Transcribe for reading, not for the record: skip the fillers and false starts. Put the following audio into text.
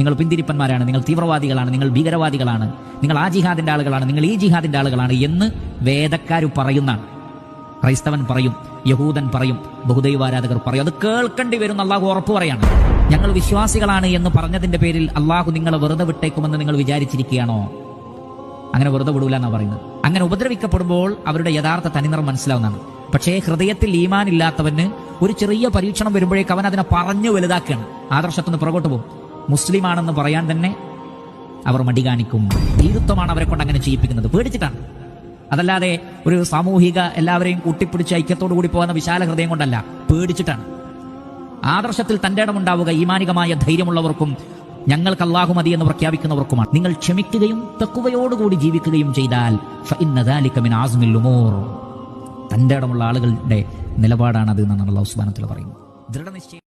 നിങ്ങൾ പിന്തിരിപ്പന്മാരാണ്, നിങ്ങൾ തീവ്രവാദികളാണ്, നിങ്ങൾ ഭീകരവാദികളാണ്, നിങ്ങൾ ആ ജിഹാദിന്റെ ആളുകളാണ്, നിങ്ങൾ ഈ ജിഹാദിന്റെ ആളുകളാണ് എന്ന് വേദക്കാർ പറയുന്നതാണ്. ക്രൈസ്തവൻ പറയും, യഹൂദൻ പറയും, ബഹുദൈവാരാധകർ പറയും. അത് കേൾക്കേണ്ടി വരുന്ന അള്ളാഹു ഉറപ്പ് പറയാണ്. ഞങ്ങൾ വിശ്വാസികളാണ് എന്ന് പറഞ്ഞതിന്റെ പേരിൽ അള്ളാഹു നിങ്ങളെ വെറുതെ വിട്ടേക്കുമെന്ന് നിങ്ങൾ വിചാരിച്ചിരിക്കുകയാണോ? അങ്ങനെ വെറുതെ വിടൂല എന്നാ പറയുന്നത്. അങ്ങനെ ഉപദ്രവിക്കപ്പെടുമ്പോൾ അവരുടെ യഥാർത്ഥ തനിനിറം മനസ്സിലാവുന്നതാണ്. പക്ഷേ ഹൃദയത്തിൽ ഈമാൻ ഇല്ലാത്തവന് ഒരു ചെറിയ പരീക്ഷണം വരുമ്പോഴേക്ക് അവൻ അതിനെ പറഞ്ഞു വലുതാക്കുകയാണ്, ആദർശത്തിന് പുറകോട്ട് പോകും. മുസ്ലിമാണെന്ന് പറയാൻ തന്നെ അവർ മടി കാണിക്കും. ഭീരുത്വമാണ് അവരെ കൊണ്ട് അങ്ങനെ ചെയ്യിപ്പിക്കുന്നത്, പേടിച്ചിട്ടാണ്. അതല്ലാതെ ഒരു സാമൂഹിക എല്ലാവരെയും കൂട്ടിപ്പിടിച്ച് ഐക്യത്തോടു കൂടി പോകുന്ന വിശാല ഹൃദയം കൊണ്ടല്ല, പേടിച്ചിട്ടാണ്. ആദർശത്തിൽ തന്റെ ഇടമുണ്ടാവുക ഈമാനികമായ ധൈര്യമുള്ളവർക്കും ഞങ്ങൾക്ക് അല്ലാഹു മതി എന്ന് പ്രഖ്യാപിക്കുന്നവർക്കുമാണ്. നിങ്ങൾ ക്ഷമിക്കുകയും തഖ്വയോടുകൂടി ജീവിക്കുകയും ചെയ്താൽ ഫഇന്ന ദാലിക മിൻ അസ്മിൽ ഉമൂർ, തന്റെ ഇടമുള്ള ആളുകളുടെ നിലപാടാണ് അത് എന്നാണ് അല്ലാഹു സുബ്ഹാനഹു വ തആല പറയുന്നത്. ദൃഢനിശ്ചയം